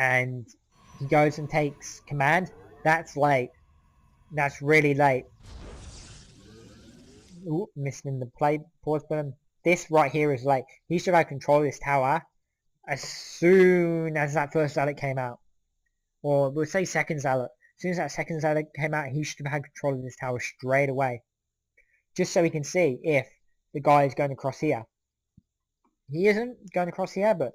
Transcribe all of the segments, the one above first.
and he goes and takes command, that's late. That's really late. Ooh, missing the play pause button. This right here is late. He should have control of this tower as soon as that first zealot came out. Or we'll say second zealot. As soon as that second zealot came out, he should have had control of this tower straight away. Just so he can see if the guy is going across here. He isn't going across here, but,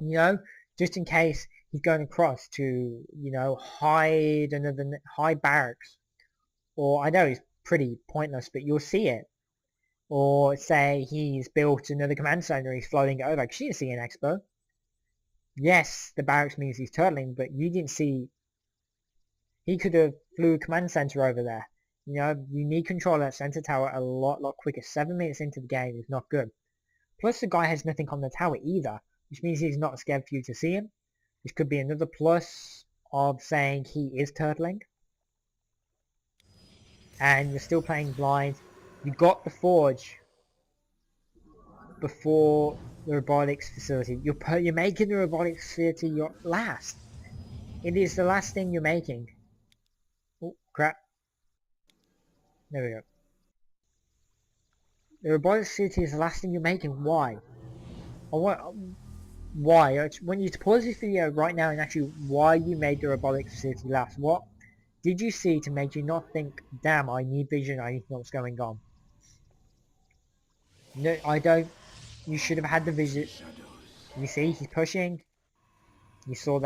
you know, just in case he's going across to, you know, hide barracks. Or, I know it's pretty pointless, but you'll see it. Or say he's built another command center, he's floating it over, because you didn't see an expo. Yes, the barracks means he's turtling, but you didn't see... He could have flew a command center over there. You know, you need control of that center tower a lot quicker. 7 minutes into the game is not good. Plus the guy has nothing on the tower either, which means he's not scared for you to see him. Which could be another plus of saying he is turtling. And you're still playing blind. You got the forge before the robotics facility. You're making the robotics facility your last. It is the last thing you're making. Oh crap. There we go. The robotics facility is the last thing you're making. Why? Why? I want you to pause this video right now and actually why you made the robotics facility last. What did you see to make you not think, damn, I need vision, I need to know what's going on? No, I don't. You should have had the vision. You see, he's pushing. You saw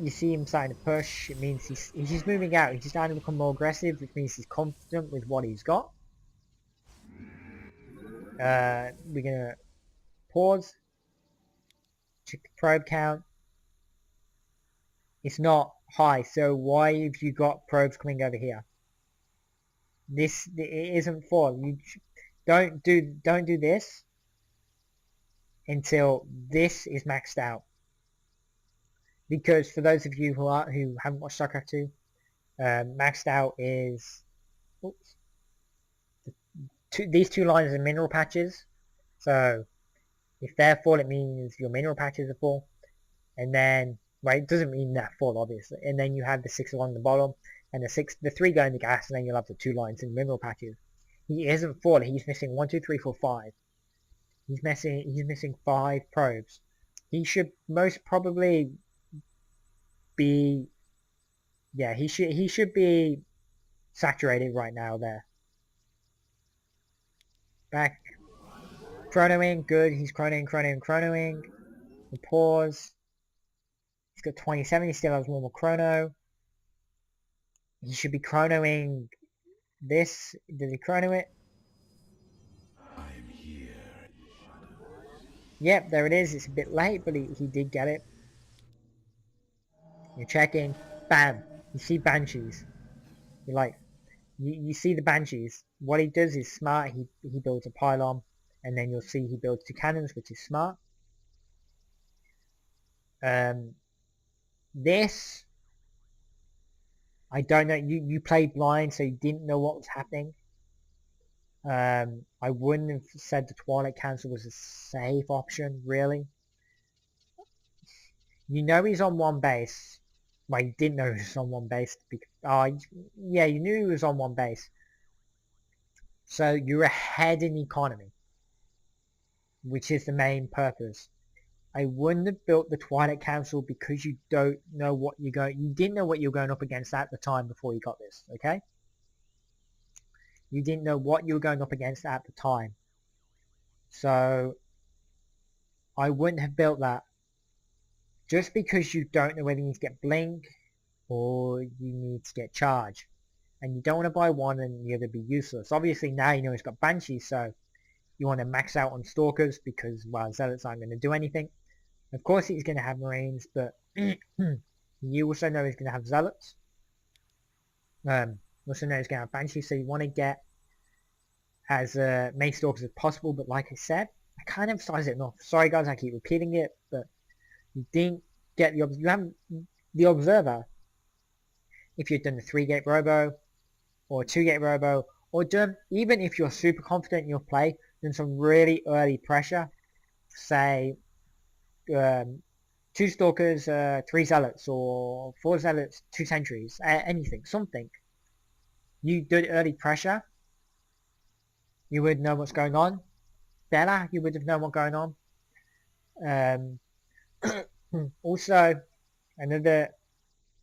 you see him starting to push. It means he's moving out. He's starting to become more aggressive, which means he's confident with what he's got. We're gonna pause. Check the probe count. It's not high, so why have you got probes coming over here? It isn't full. You don't do this until this is maxed out. Because for those of you who haven't watched Starcraft 2, maxed out is these two lines are mineral patches. So if they're full, it means your mineral patches are full. And then, right, it doesn't mean they're full, obviously. And then you have the 6 along the bottom, and the 3 go in the gas, and then you'll have the 2 lines in mineral patches. He isn't full. He's missing 1, 2, 3, 4, 5. He's missing 5 probes. He should most probably be, yeah, he should be saturated right now there. Back. Chronoing, good. He's chronoing. We'll pause. He's got 27. He still has normal chrono. He should be chronoing this. Did he chrono it? I'm here. Yep, there it is. It's a bit late, but he did get it. You're checking. Bam. You see Banshees. You see the Banshees. What he does is smart. He builds a pylon. And then you'll see he builds 2 cannons, which is smart. This, I don't know. You played blind, so you didn't know what was happening. I wouldn't have said the Twilight Council was a safe option, really. You know he's on 1 base. Well, you didn't know he was on 1 base. Yeah, you knew he was on 1 base. So you're ahead in economy, which is the main purpose. I wouldn't have built the Twilight Council because you don't know what you didn't know what you were going up against at the time before you got this, okay? You didn't know what you were going up against at the time. So I wouldn't have built that. Just because you don't know whether you need to get Blink or you need to get Charge. And you don't want to buy one and the other be useless. Obviously now you know he's got Banshees, so you want to max out on Stalkers because, well, Zealots aren't going to do anything. Of course he's going to have Marines, but you also know he's going to have Zealots. Also know he's going to have Banshees, so you want to get as many Stalkers as possible, but like I said, I can't emphasize it enough. Sorry guys, I keep repeating it, but you didn't get you haven't the Observer. If you've done the 3-gate robo or 2-gate robo, or done, even if you're super confident in your play, done some really early pressure, say 2 2 stalkers, 3 zealots, or 4 zealots, 2 sentries, anything, something. You did early pressure, you would know what's going on. Better, you would have known what's going on. Also, another,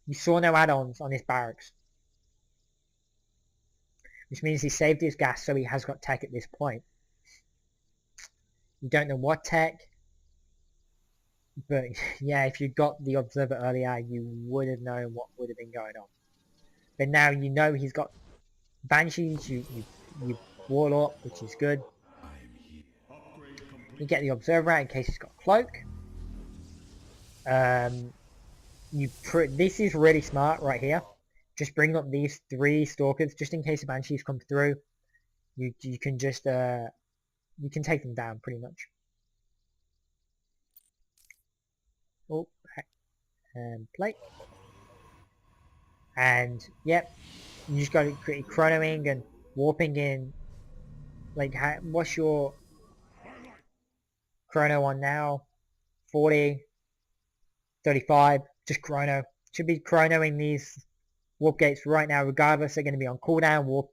you saw no add-ons on his barracks, which means he saved his gas, so he has got tech at this point. You don't know what tech, but yeah, if you got the observer earlier, you would have known what would have been going on. But now you know he's got banshees, you warlock, which is good. You get the observer out in case he's got cloak. This is really smart right here. Just bring up these 3 stalkers just in case the banshees come through. You can just you can take them down pretty much. Oh, and plate. And yep, you just got to create chronoing and warping in. Like, what's your chrono on now? 40, 35, just chrono. Should be chronoing these warp gates right now, regardless. They're going to be on cooldown. Warp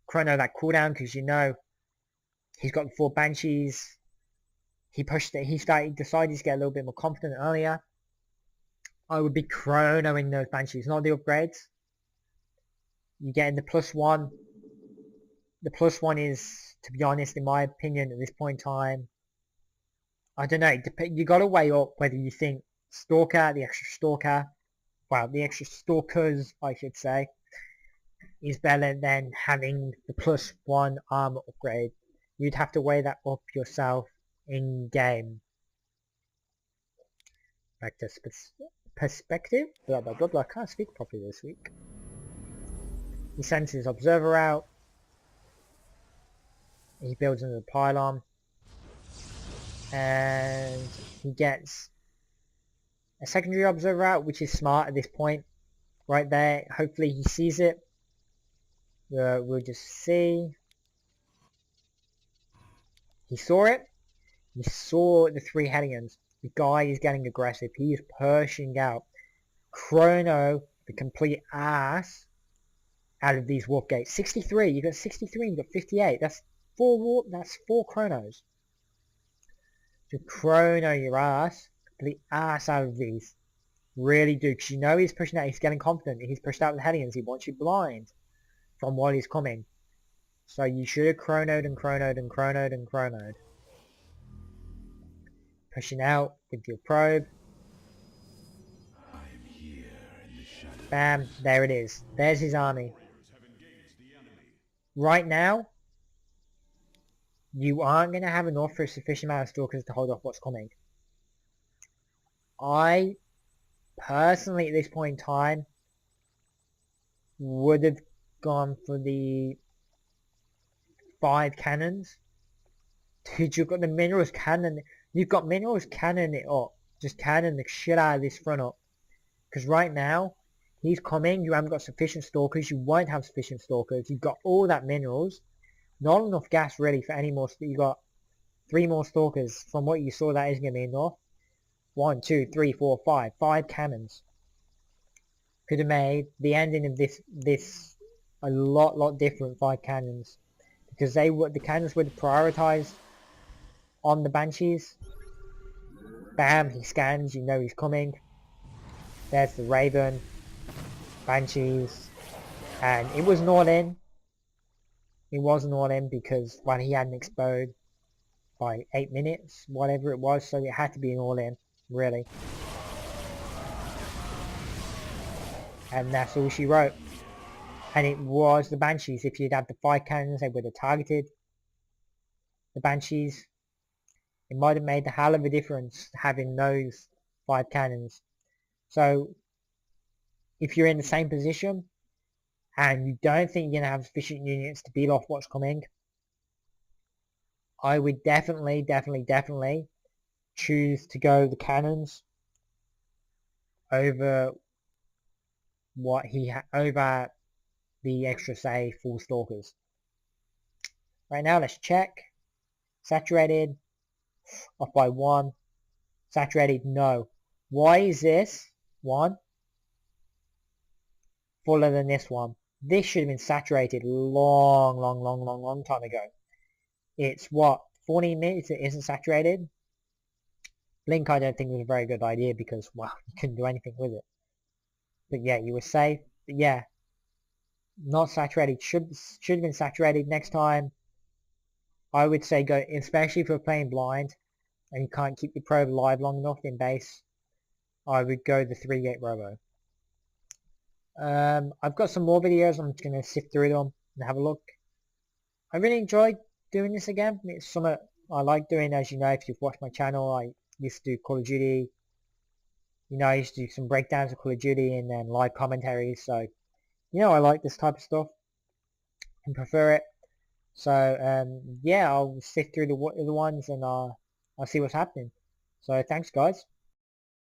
chrono that cooldown because you know he's got the 4 banshees. He pushed it. He decided to get a little bit more confident earlier. I would be chronoing those banshees, not the upgrades. You're getting the +1. The +1 is, to be honest, in my opinion, at this point in time, I don't know. You got to weigh up whether you think Stalker, the extra Stalker, well, the extra Stalkers, I should say, is better than having the +1 armor upgrade. You'd have to weigh that up yourself in game. Back to perspective. Blah blah blah blah. I can't speak properly this week. He sends his observer out. He builds another pylon. And he gets a secondary observer out, which is smart at this point. Right there. Hopefully he sees it. We'll just see. He saw it. He saw the 3 Hellions. The guy is getting aggressive. He is pushing out. Chrono, the complete ass out of these warp gates. 63. You got 63. You got 58. That's 4 warp. That's 4 chronos. To chrono your ass. Complete ass out of these. Really do. Because you know he's pushing out. He's getting confident. He's pushed out with Hellions. He wants you blind from what he's coming. So you should have chronoed and chronoed and chronoed and chronoed. Pushing out with your probe. I'm here in the shadow. Bam, there it is. There's his army. Right now, you aren't going to have enough for a sufficient amount of stalkers to hold off what's coming. I, personally, at this point in time, would have gone for the 5 cannons. Dude, you've got the minerals cannon. You've got minerals cannon it up. Just cannon the shit out of this front up. Because right now, he's coming. You haven't got sufficient stalkers. You won't have sufficient stalkers. You've got all that minerals. Not enough gas really for any more. You got 3 more stalkers. From what you saw, that is going to be enough. 1, 2, 3, 4, 5. 5 cannons. Could have made the ending of this a lot different. 5 cannons. Because the cannons would have prioritized on the banshees. Bam, he scans, you know he's coming. There's the Raven, banshees, and it was an all-in. It was an all-in because, well, he hadn't exploded by 8 minutes, whatever it was, so it had to be an all-in, really. And that's all she wrote. And it was the banshees. If you'd had the 5 cannons, they would have targeted the banshees. It might have made a hell of a difference having those 5 cannons. So, if you're in the same position, and you don't think you're going to have sufficient units to beat off what's coming, I would definitely choose to go the cannons over over the extra, say, 4 stalkers. Right now, let's check. Saturated. Off by 1. Saturated, no. Why is this one fuller than this one? This should have been saturated long time ago. It's what, 14 minutes it isn't saturated? Blink I don't think was a very good idea because, well, you couldn't do anything with it. But yeah, you were safe. But yeah, not saturated. Should have been saturated next time. I would say go, especially if you're playing blind and you can't keep your probe alive long enough in base, I would go the 3-gate robo. I've got some more videos. I'm just going to sift through them and have a look. I really enjoyed doing this again. It's something I like doing, as you know, if you've watched my channel. I used to do Call of Duty. You know, I used to do some breakdowns of Call of Duty and then live commentaries. So, you know, I like this type of stuff and prefer it. So, yeah, I'll sift through the ones and I'll see what's happening. So, thanks, guys.